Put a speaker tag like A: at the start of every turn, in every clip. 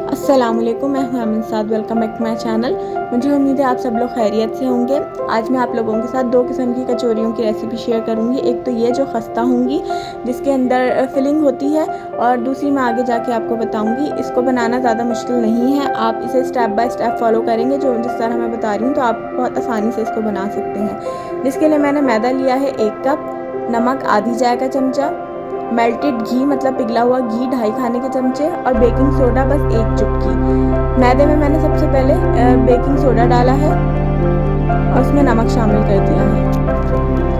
A: अस्सलामुअलैकुम, मैं हूं Amin Saad. Welcome back to my channel. मुझे उम्मीद है आप सब लोग खैरियत से होंगे। आज मैं आप लोगों के साथ दो किस्म की कचौरियों की रेसिपी शेयर करूंगी। एक तो ये जो खस्ता होंगी जिसके अंदर फिलिंग होती है, और दूसरी मैं आगे जाके आपको बताऊंगी। इसको बनाना ज़्यादा मुश्किल नहीं है, आप इसे स्टेप बाय स्टेप फॉलो करेंगे जिस तरह मैं बता रही हूँ तो आप बहुत आसानी से इसको बना सकते हैं। जिसके लिए मैंने मैदा लिया है 1 कप, नमक आधी चाय का चमचा, मेल्टेड घी मतलब पिघला हुआ घी 2.5 खाने के चमचे, और बेकिंग सोडा बस 1 चुटकी। मैदे में मैंने सबसे पहले बेकिंग सोडा डाला है और उसमें नमक शामिल कर दिया है।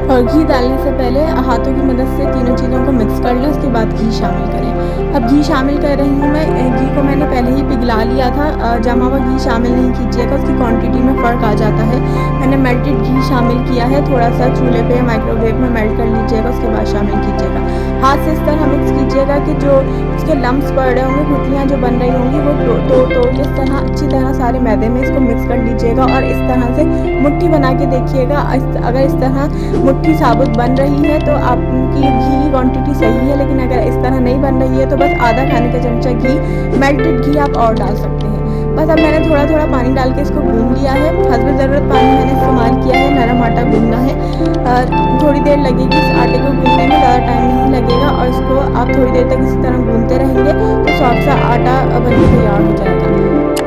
A: और घी डालने से पहले हाथों की मदद से तीनों चीज़ों को मिक्स कर लें, उसके बाद घी शामिल करें। अब घी शामिल कर रही हूँ मैं। घी को मैंने पहले ही पिघला लिया था, जमा हुआ घी शामिल नहीं कीजिएगा, उसकी क्वांटिटी में फ़र्क आ जाता है। मैंने मेल्टेड घी शामिल किया है, थोड़ा सा चूल्हे पे माइक्रोवेव में मेल्ट कर लीजिएगा, उसके बाद शामिल कीजिएगा। हाथ से इस तरह मिक्स कीजिएगा कि जो उसके लम्स पड़ रहे होंगे, गुठलियाँ जो बन रही होंगी, वो तोड़ के इस तरह अच्छी तरह सारे मैदे में इसको मिक्स कर लीजिएगा। और इस तरह से मुट्ठी बना के देखिएगा। अगर इस तरह मुट्ठी साबुत बन रही है तो आपकी घी की क्वांटिटी सही है, लेकिन अगर इस तरह नहीं बन रही है तो बस आधा खाने का चमचा घी, मेल्टेड घी आप और डाल सकते हैं। बस अब मैंने थोड़ा थोड़ा पानी डाल के इसको गूंद लिया है। हस्ब ज़रूरत पानी मैंने इस्तेमाल किया है। नरम आटा गूंदना है, थोड़ी देर लगेगी इस आटे को गूंदने में, ज़्यादा टाइम नहीं लगेगा। और इसको आप थोड़ी देर तक इसी तरह गूंदते रहेंगे तो सॉफ्ट सा आटा बन के तैयार हो जाएगा।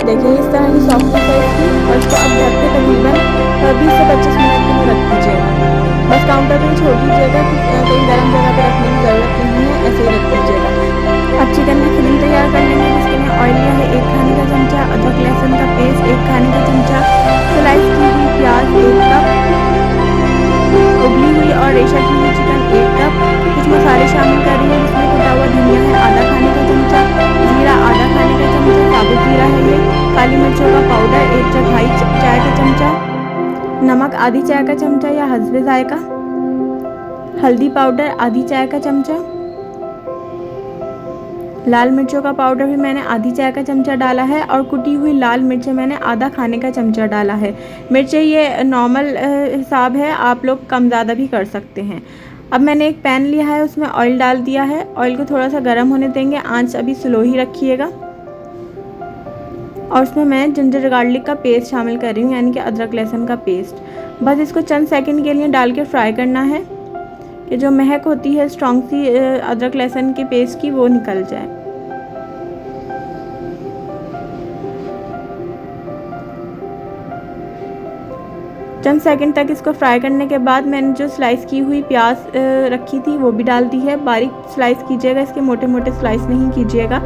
A: देखिए इस तरह की सॉफ्टनेस है इसकी। और इसको आप ढक के तकरीबन 20 से 25 मिनट के लिए रख दीजिएगा। बस काउंटर पे छोड़ दीजिएगा, कहीं गर्म जगह पे रखने की ज़रूरत नहीं है, ऐसे ही रख दीजिएगा। अब चिकन की फिलिंग तैयार कर लेंगे। जिसके लिए ऑयल लिया है 1 खाने का चमचा, अदरक लहसुन का पेस्ट 1 खाने का चमचा, स्लाइस की हुई प्याज 1 कप, उबली हुई और रेशा की हुई चिकन 1 कप। कुछ मसाले शामिल कर रही हूँ जिसमें कुटा हुआ धनिया है आधा खाने का चमचा, जीरा आधा खाने का चमचा, साबुत जीरा है ये, काली मिर्चों का पाउडर 1/4 चाय का चमचा, नमक आधी चाय का चमचा या हस्बे जायका, हल्दी पाउडर आधी चाय का चमचा, लाल मिर्चों का पाउडर भी मैंने आधी चाय का चमचा डाला है, और कुटी हुई लाल मिर्चें मैंने आधा खाने का चमचा डाला है। मिर्चें ये नॉर्मल हिसाब है, आप लोग कम ज़्यादा भी कर सकते हैं। अब मैंने एक पैन लिया है, उसमें ऑयल डाल दिया है। ऑयल को थोड़ा सा गर्म होने देंगे, आंच अभी स्लो ही रखिएगा। और उसमें मैं जिंजर गार्लिक का पेस्ट शामिल कर रही हूँ, यानी कि अदरक लहसुन का पेस्ट। बस इसको चंद सेकंड के लिए डाल के फ्राई करना है कि जो महक होती है स्ट्रॉन्ग सी अदरक लहसुन के पेस्ट की, वो निकल जाए। चंद सेकंड तक इसको फ्राई करने के बाद मैंने जो स्लाइस की हुई प्याज रखी थी वो भी डाल दी है। बारीक स्लाइस कीजिएगा, इसके मोटे मोटे स्लाइस नहीं कीजिएगा।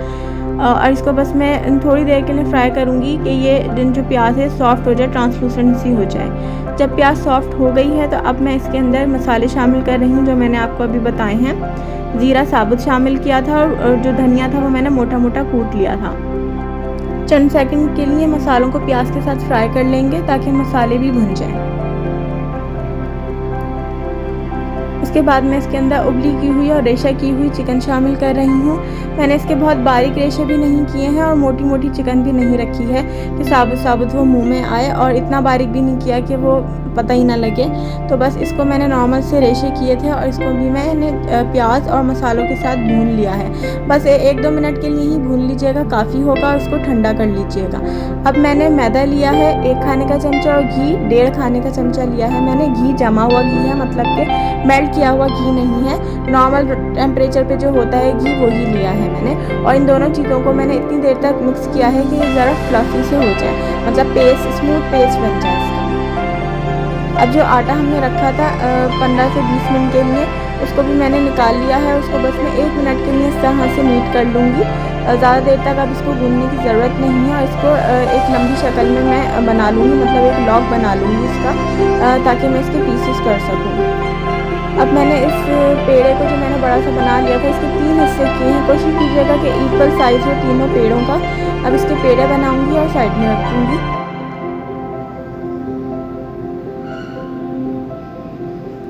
A: और इसको बस मैं थोड़ी देर के लिए फ्राई करूँगी कि ये जो प्याज है सॉफ्ट हो जाए, ट्रांसलूसेंसी हो जाए। जब प्याज सॉफ्ट हो गई है तो अब मैं इसके अंदर मसाले शामिल कर रही हूँ जो मैंने आपको अभी बताए हैं। ज़ीरा साबुत शामिल किया था, और जो धनिया था वो मैंने मोटा मोटा कूट लिया था। चंद सेकंड के लिए मसालों को प्याज के साथ फ्राई कर लेंगे ताकि मसाले भी भुन जाएं। उसके बाद मैं इसके अंदर उबली की हुई और रेशा की हुई चिकन शामिल कर रही हूँ। मैंने इसके बहुत बारीक रेशे भी नहीं किए हैं और मोटी मोटी चिकन भी नहीं रखी है कि साबुत साबुत वो मुंह में आए, और इतना बारीक भी नहीं किया कि वो पता ही ना लगे। तो बस इसको मैंने नॉर्मल से रेशे किए थे, और इसको भी मैंने प्याज और मसालों के साथ भून लिया है। बस 1-2 मिनट के लिए ही भून लीजिएगा, काफ़ी होगा, और उसको ठंडा कर लीजिएगा। अब मैंने मैदा लिया है 1 खाने का चमचा, और घी 1.5 खाने का चमचा लिया है। मैंने घी जमा हुआ घी है, मतलब कि मेल्ट किया हुआ घी नहीं है, नॉर्मल टेम्परेचर पे जो होता है घी वही लिया है मैंने। और इन दोनों चीज़ों को मैंने इतनी देर तक मिक्स किया है कि ज़रा फ्लफी से हो जाए, मतलब पेस्ट स्मूथ पेस्ट बन जाए इसका। अब जो आटा हमने रखा था 15 से 20 मिनट के लिए, उसको भी मैंने निकाल लिया है। उसको बस मैं 1 मिनट के लिए इस तरह से नीट कर लूँगी। ज़्यादा देर तक अब इसको गूंदने की ज़रूरत नहीं है, और इसको एक लंबी शक्ल में मैं बना लूँगी, मतलब एक लॉग बना लूँगी इसका, ताकि मैं इसके पीसेस कर सकूँ। अब मैंने इस पेड़े को जो मैंने बड़ा सा बना लिया था, इसके 3 हिस्से किए हैं। कोशिश कीजिएगा कि इक्वल साइज़ हो तीनों पेड़ों का। अब इसके पेड़े बनाऊँगी और साइड में रखूँगी।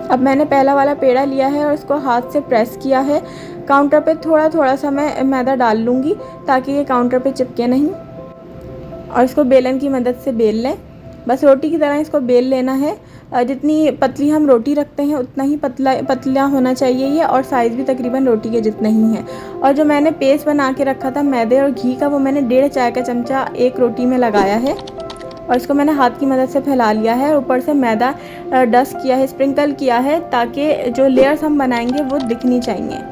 A: अब मैंने पहला वाला पेड़ा लिया है और इसको हाथ से प्रेस किया है। काउंटर पे थोड़ा थोड़ा सा मैं मैदा डाल लूँगी ताकि ये काउंटर पे चिपके नहीं, और इसको बेलन की मदद से बेल लें। बस रोटी की तरह इसको बेल लेना है। जितनी पतली हम रोटी रखते हैं उतना ही पतला होना चाहिए ये, और साइज़ भी तकरीबन रोटी के जितना ही है। और जो मैंने पेस्ट बना के रखा था मैदे और घी का, वो मैंने 1.5 चाय का चमचा एक रोटी में लगाया है और इसको मैंने हाथ की मदद से फैला लिया है। ऊपर से मैदा डस्ट किया है, स्प्रिंकल किया है, ताकि जो लेयर्स हम बनाएंगे वो दिखनी चाहिए।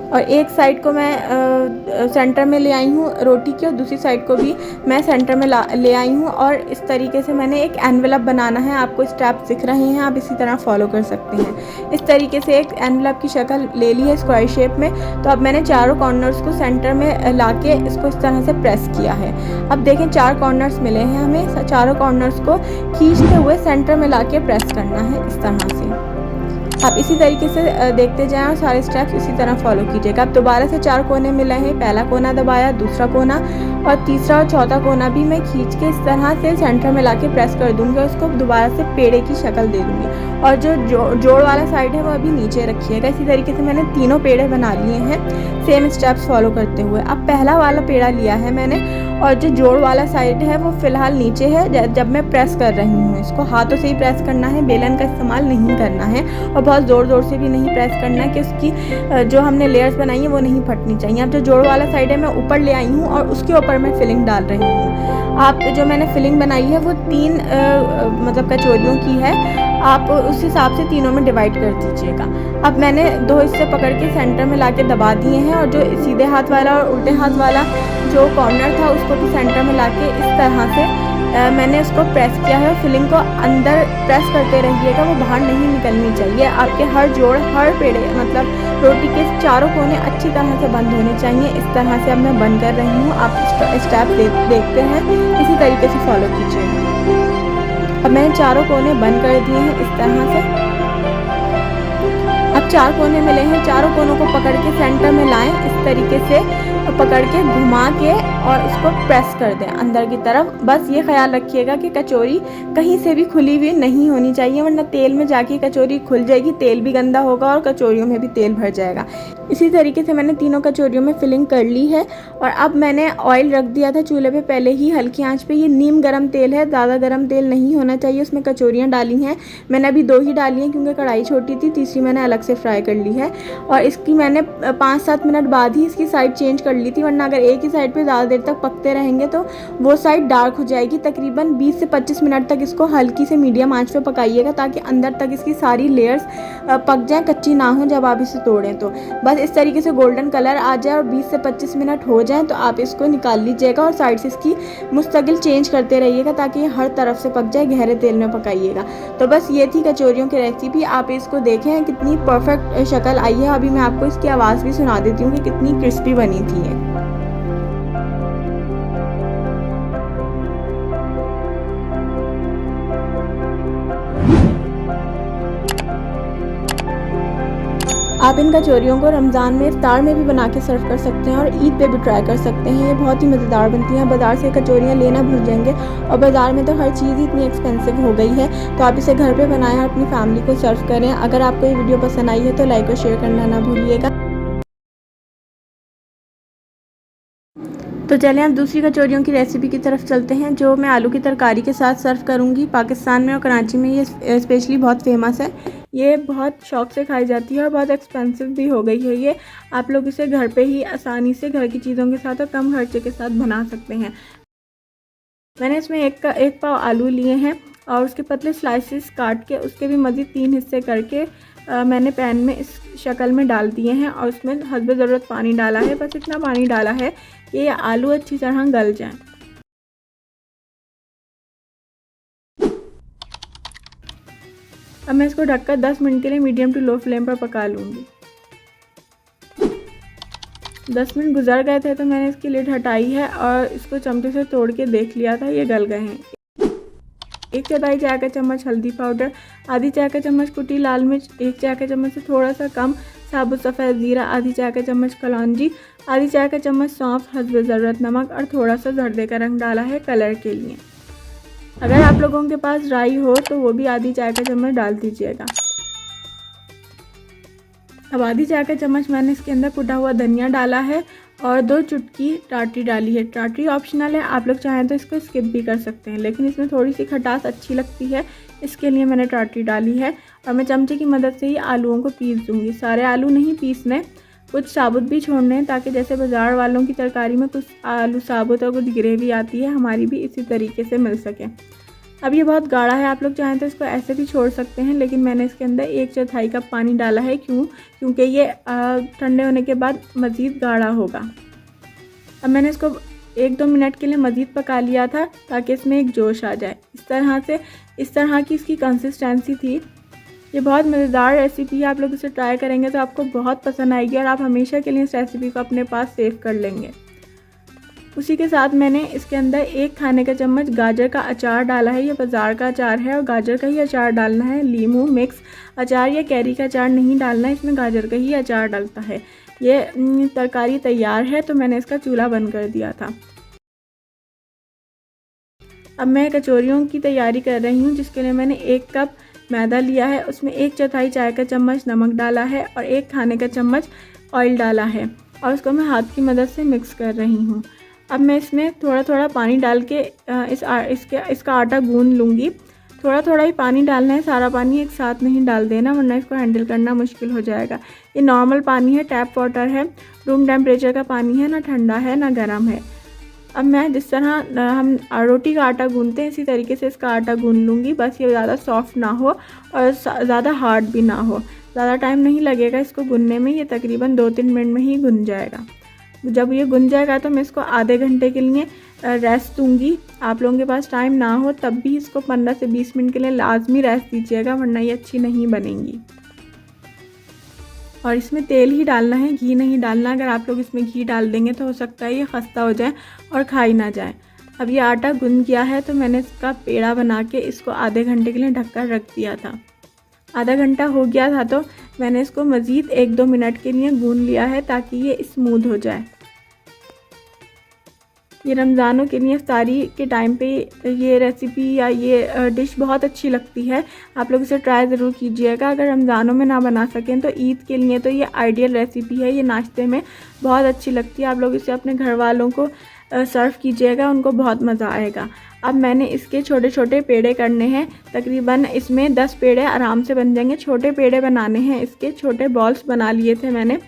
A: और एक साइड को मैं सेंटर में ले आई हूँ रोटी की, और दूसरी साइड को भी मैं सेंटर में ले आई हूँ। और इस तरीके से मैंने एक एनवेलप बनाना है। आपको स्टेप्स दिख रहे हैं, आप इसी तरह फॉलो कर सकते हैं। इस तरीके से एक एनवेलप की शक्ल ले ली है स्क्वायर शेप में। तो अब मैंने चारों कॉर्नर्स को सेंटर में ला के इसको इस तरह से प्रेस किया है। अब देखें 4 कॉर्नर्स मिले हैं हमें, चारों कॉर्नर्स को खींचते हुए सेंटर में ला के प्रेस करना है इस तरह से। आप इसी तरीके से देखते जाएं और सारे स्टेप्स इसी तरह फॉलो कीजिएगा। अब दोबारा से 4 कोने मिले हैं, पहला कोना दबाया, दूसरा कोना और तीसरा और चौथा कोना भी मैं खींच के इस तरह से सेंटर में लाके प्रेस कर दूंगी और उसको दोबारा से पेड़े की शक्ल दे दूंगी। और जो जोड़ वाला साइड है वो अभी नीचे रखिएगा। इसी तरीके से मैंने तीनों पेड़े बना लिए हैं सेम स्टेप्स फॉलो करते हुए। अब पहला वाला पेड़ा लिया है मैंने, और जो जोड़ वाला साइड है वो फ़िलहाल नीचे है। जब मैं प्रेस कर रही हूँ, इसको हाथों से ही प्रेस करना है, बेलन का इस्तेमाल नहीं करना है और बहुत ज़ोर ज़ोर से भी नहीं प्रेस करना है कि उसकी जो हमने लेयर्स बनाई है वो नहीं फटनी चाहिए। अब जो जोड़ वाला साइड है मैं ऊपर ले आई हूँ और उसके ऊपर मैं फिलिंग डाल रही हूँ। आप जो मैंने फिलिंग बनाई है वो 3 मतलब कचौरियों की है, आप उस हिसाब से तीनों में डिवाइड कर दीजिएगा। अब मैंने 2 हिस्से पकड़ के सेंटर में लाके दबा दिए हैं, और जो सीधे हाथ वाला और उल्टे हाथ वाला जो कॉर्नर था उसको भी सेंटर में लाके इस तरह से मैंने उसको प्रेस किया है। और फिलिंग को अंदर प्रेस करते रहिएगा, वो बाहर नहीं निकलनी चाहिए। आपके हर जोड़, हर पेड़े मतलब रोटी के चारों कोने अच्छी तरह से बंद होने चाहिए। इस तरह से अब मैं बंद कर रही हूँ, आप स्टेप देखते हैं, इसी तरीके से फॉलो कीजिएगा। अब मैंने चारों कोने बंद कर दिए हैं इस तरह से। अब 4 कोने मिले हैं, चारों कोनों को पकड़ के सेंटर में लाएं, इस तरीके से पकड़ के घुमा के और उसको प्रेस कर दें अंदर की तरफ। बस ये ख्याल रखिएगा कि कचौरी कहीं से भी खुली हुई नहीं होनी चाहिए, वरना तेल में जाके कचौरी खुल जाएगी, तेल भी गंदा होगा और कचौरियों में भी तेल भर जाएगा। इसी तरीके से मैंने तीनों कचौरियों में फिलिंग कर ली है। और अब मैंने ऑयल रख दिया था चूल्हे पे पहले ही हल्की आंच पे। ये नीम गरम तेल है, ज़्यादा गरम तेल नहीं होना चाहिए। उसमें कचौरियाँ डाली हैं, मैंने अभी 2 ही डाली हैं क्योंकि कढ़ाई छोटी थी, तीसरी मैंने अलग से फ्राई कर ली है। और इसकी मैंने 5-7 मिनट बाद ही इसकी साइड चेंज कर ली थी, वरना अगर एक ही साइड पे ज़्यादा देर तक पकते रहेंगे तो वो साइड डार्क हो जाएगी। तकरीबन 20 से 25 मिनट तक इसको हल्की से मीडियम आंच पे पकाइएगा, ताकि अंदर तक इसकी सारी लेयर्स पक जाएँ, कच्ची ना हो जब आप इसे तोड़ें तो। बस इस तरीके से गोल्डन कलर आ जाए और 20 से 25 मिनट हो जाएं तो आप इसको निकाल लीजिएगा और साइड से इसकी मुस्तकिल चेंज करते रहिएगा, ताकि ये हर तरफ से पक जाए। गहरे तेल में पकाइएगा। तो बस ये थी कचौरियों की रेसिपी। आप इसको देखें कितनी परफेक्ट शक्ल आई है। अभी मैं आपको इसकी आवाज़ भी सुना देती हूँ कि कितनी क्रिस्पी बनी थी ये। आप इन कचौरियों को रमज़ान में इफ्तार में भी बना के सर्व कर सकते हैं और ईद पे भी ट्राई कर सकते हैं। ये बहुत ही मज़ेदार बनती हैं। बाज़ार से कचौरियाँ लेना भूल जाएंगे, और बाज़ार में तो हर चीज़ ही इतनी एक्सपेंसिव हो गई है। तो आप इसे घर पे बनाएं और अपनी फैमिली को सर्व करें। अगर आपको ये वीडियो पसंद आई है तो लाइक और शेयर करना ना भूलिएगा। तो चलें अब दूसरी कचौरियों की रेसिपी की तरफ चलते हैं, जो मैं आलू की तरकारी के साथ सर्व करूंगी। पाकिस्तान में और कराची में ये स्पेशली बहुत फेमस है। ये बहुत शौक़ से खाई जाती है और बहुत एक्सपेंसिव भी हो गई है। ये आप लोग इसे घर पे ही आसानी से घर की चीज़ों के साथ और कम खर्चे के साथ बना सकते हैं। मैंने इसमें एक पाव आलू लिए हैं और उसके पतले स्लाइसेस काट के उसके भी मज़ीद 3 हिस्से करके मैंने पैन में इस शक्ल में डाल दिए हैं और उसमें हस्ब ज़रूरत पानी डाला है। बस इतना पानी डाला है कि ये आलू अच्छी तरह गल जाएं। अब मैं इसको ढककर 10 मिनट के लिए मीडियम टू लो फ्लेम पर पका लूँगी। 10 मिनट गुजर गए थे तो मैंने इसकी लिड हटाई है और इसको चमचे से तोड़ के देख लिया था, ये गल गए हैं। 1 चौथाई चाय का चम्मच हल्दी पाउडर, आधी चाय का चम्मच कुटी लाल मिर्च, 1 चाय का चम्मच से थोड़ा सा कम साबुत सफ़ेद ज़ीरा, आधी चाय का चम्मच कलौंजी, आधी चाय का चम्मच सौंफ, हस्ब ज़रूरत नमक और थोड़ा सा जर्दे का रंग डाला है कलर के लिए। अगर आप लोगों के पास राई हो तो वो भी आधी चाय का चम्मच डाल दीजिएगा। अब आधी चाय का चम्मच मैंने इसके अंदर कुटा हुआ धनिया डाला है और 2 चुटकी टाटरी डाली है। टाटरी ऑप्शनल है, आप लोग चाहें तो इसको स्किप भी कर सकते हैं, लेकिन इसमें थोड़ी सी खटास अच्छी लगती है, इसके लिए मैंने टाटरी डाली है। और मैं चमचे की मदद से ही आलूओं को पीस दूँगी। सारे आलू नहीं पीसने, कुछ साबुत भी छोड़ने हैं, ताकि जैसे बाज़ार वालों की तरकारी में कुछ आलू साबुत और कुछ ग्रेवी आती है, हमारी भी इसी तरीके से मिल सके। अब ये बहुत गाढ़ा है, आप लोग चाहें तो इसको ऐसे भी छोड़ सकते हैं, लेकिन मैंने इसके अंदर 1/4 कप पानी डाला है। क्योंकि ये ठंडे होने के बाद मज़ीद गाढ़ा होगा। अब मैंने इसको 1-2 मिनट के लिए मज़ीद पका लिया था, ताकि इसमें एक जोश आ जाए। इस तरह की इसकी कंसिस्टेंसी थी। ये बहुत मज़ेदार रेसिपी है, आप लोग इसे ट्राई करेंगे तो आपको बहुत पसंद आएगी और आप हमेशा के लिए इस रेसिपी को अपने पास सेव कर लेंगे। उसी के साथ मैंने इसके अंदर 1 खाने का चम्मच गाजर का अचार डाला है। ये बाज़ार का अचार है और गाजर का ही अचार डालना है। लीमू मिक्स अचार या कैरी का अचार नहीं डालना है, इसमें गाजर का ही अचार डलता है। ये तरकारी तैयार है, तो मैंने इसका चूल्हा बंद कर दिया था। अब मैं कचौरियों की तैयारी कर रही हूँ, जिसके लिए मैंने 1 कप मैदा लिया है, उसमें 1/4 चाय का चम्मच नमक डाला है और 1 खाने का चम्मच ऑयल डाला है और उसको मैं हाथ की मदद से मिक्स कर रही हूँ। अब मैं इसमें थोड़ा थोड़ा पानी डाल के इसका आटा गूंद लूँगी। थोड़ा थोड़ा ही पानी डालना है, सारा पानी एक साथ नहीं डाल देना, वरना इसको हैंडल करना मुश्किल हो जाएगा। ये नॉर्मल पानी है, टैप वाटर है, रूम टेम्परेचर का पानी है, ना ठंडा है ना गर्म है। अब मैं जिस तरह हम रोटी का आटा गूंदते हैं, इसी तरीके से इसका आटा गूंद लूँगी। बस ये ज़्यादा सॉफ्ट ना हो और ज़्यादा हार्ड भी ना हो। ज़्यादा टाइम नहीं लगेगा इसको गूंदने में, ये तकरीबन 2-3 मिनट में ही गूंद जाएगा। जब ये गुन जाएगा तो मैं इसको आधे घंटे के लिए रेस्ट दूंगी। आप लोगों के पास टाइम ना हो तब भी इसको 15 से 20 मिनट के लिए लाजमी रेस्ट दीजिएगा, वरना ये अच्छी नहीं बनेंगी। और इसमें तेल ही डालना है, घी नहीं डालना। अगर आप लोग इसमें घी डाल देंगे तो हो सकता है ये खस्ता हो जाए और खाई ना जाए। अब ये आटा गुन गया है, तो मैंने इसका पेड़ा बना के इसको आधे घंटे के लिए ढककर रख दिया था। आधा घंटा हो गया था तो मैंने इसको मज़ीद 1-2 मिनट के लिए गूंद लिया है, ताकि ये स्मूथ हो जाए। ये रमज़ानों के लिए इफ्तारी के टाइम पे ये रेसिपी या ये डिश बहुत अच्छी लगती है। आप लोग इसे ट्राई ज़रूर कीजिएगा। अगर रमज़ानों में ना बना सकें तो ईद के लिए तो ये आइडियल रेसिपी है। ये नाश्ते में बहुत अच्छी लगती है। आप लोग इसे अपने घर वालों को सर्व कीजिएगा, उनको बहुत मज़ा आएगा। अब मैंने इसके छोटे छोटे पेड़े करने हैं, तकरीबन इसमें 10 पेड़े आराम से बन जाएंगे। छोटे पेड़े बनाने हैं, इसके छोटे बॉल्स बना लिए थे मैंने।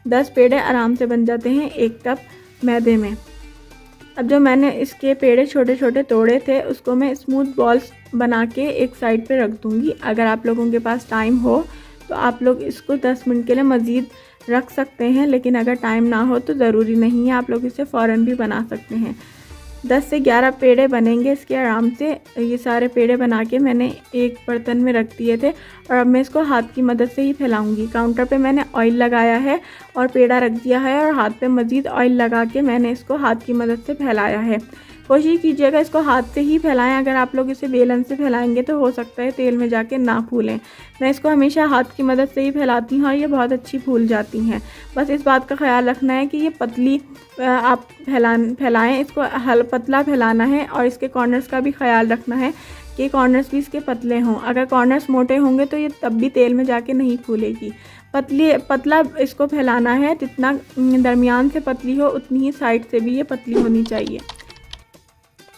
A: 10 पेड़े आराम से बन जाते हैं 1 कप मैदे में। अब जो मैंने इसके पेड़े छोटे छोटे तोड़े थे, उसको मैं स्मूथ बॉल्स बना के एक साइड पे रख दूँगी। अगर आप लोगों के पास टाइम हो तो आप लोग इसको 10 मिनट के लिए मज़ीद रख सकते हैं, लेकिन अगर टाइम ना हो तो ज़रूरी नहीं है, आप लोग इसे फ़ौरन भी बना सकते हैं। 10 से 11 पेड़े बनेंगे इसके आराम से। ये सारे पेड़े बना के मैंने एक बर्तन में रख दिए थे और अब मैं इसको हाथ की मदद से ही फैलाऊंगी। काउंटर पे मैंने ऑयल लगाया है और पेड़ा रख दिया है और हाथ पे मज़ीद ऑयल लगा के मैंने इसको हाथ की मदद से फैलाया है। कोशिश कीजिएगा इसको हाथ से ही फैलाएं। अगर आप लोग इसे बेलन से फैलाएंगे तो हो सकता है तेल में जाके ना फूलें। मैं इसको हमेशा हाथ की मदद से ही फैलाती हूँ और ये बहुत अच्छी फूल जाती हैं। बस इस बात का ख्याल रखना है कि ये पतली आप फैलाएं, इसको पतला फैलाना है और इसके कॉर्नर्स का भी ख्याल रखना है कि कॉर्नर्स भी इसके पतले हों। अगर कॉर्नर्स मोटे होंगे तो ये तब भी तेल में जाके नहीं फूलेगी। पतला इसको फैलाना है, जितना दरमियान से पतली हो उतनी ही साइड से भी ये पतली होनी चाहिए।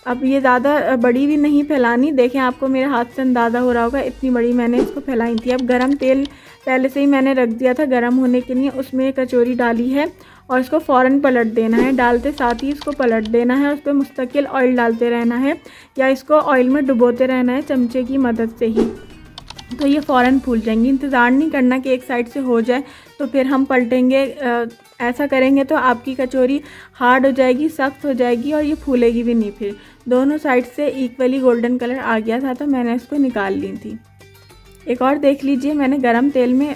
A: अब ये ज़्यादा बड़ी भी नहीं फैलानी। देखें, आपको मेरे हाथ से अंदाज़ा हो रहा होगा, इतनी बड़ी मैंने इसको फैलाई थी। अब गरम तेल पहले से ही मैंने रख दिया था गरम होने के लिए, उसमें कचौरी डाली है और इसको फ़ौरन पलट देना है। डालते साथ ही इसको पलट देना है, उस पर मुस्तकिल ऑयल डालते रहना है या इसको ऑयल में डुबोते रहना है चमचे की मदद से ही, तो ये फ़ौरन फूल जाएंगी। इंतज़ार नहीं करना कि एक साइड से हो जाए तो फिर हम पलटेंगे। ऐसा करेंगे तो आपकी कचौरी हार्ड हो जाएगी, सख्त हो जाएगी और ये फूलेगी भी नहीं। फिर दोनों साइड से इक्वली गोल्डन कलर आ गया था तो मैंने इसको निकाल ली थी। एक और देख लीजिए, मैंने गरम तेल में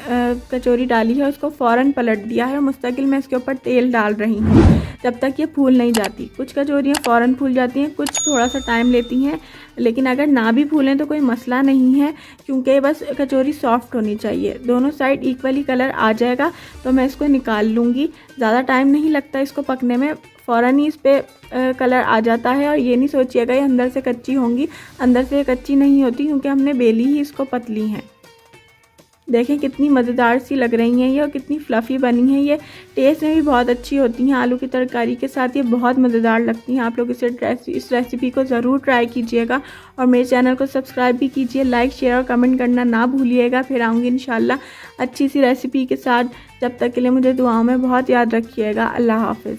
A: कचौरी डाली है, उसको फ़ौरन पलट दिया है और मुस्तकिल मैं इसके ऊपर तेल डाल रही हूँ जब तक ये फूल नहीं जाती। कुछ कचौरियाँ फ़ौरन फूल जाती हैं, कुछ थोड़ा सा टाइम लेती हैं, लेकिन अगर ना भी फूलें तो कोई मसला नहीं है, क्योंकि बस कचौरी सॉफ्ट होनी चाहिए। दोनों साइड इक्वली कलर आ जाएगा तो मैं इसको निकाल लूँगी। ज़्यादा टाइम नहीं लगता इसको पकने में, फ़ौरन ही इस पर कलर आ जाता है। और ये नहीं सोचिएगा ये अंदर से कच्ची होंगी, अंदर से कच्ची नहीं होती, क्योंकि हमने बेली ही इसको पतली हैं। देखें कितनी मज़ेदार सी लग रही हैं ये और कितनी फ्लफ़ी बनी है ये। टेस्ट में भी बहुत अच्छी होती हैं, आलू की तरकारी के साथ ये बहुत मज़ेदार लगती हैं। आप लोग इस रेसिपी को ज़रूर ट्राई कीजिएगा और मेरे चैनल को सब्सक्राइब भी कीजिए। लाइक, शेयर और कमेंट करना ना भूलिएगा। फिर आऊँगी इंशाल्लाह अच्छी सी रेसिपी के साथ। जब तक के लिए मुझे दुआओं में बहुत याद रखिएगा। अल्लाह हाफ़िज़।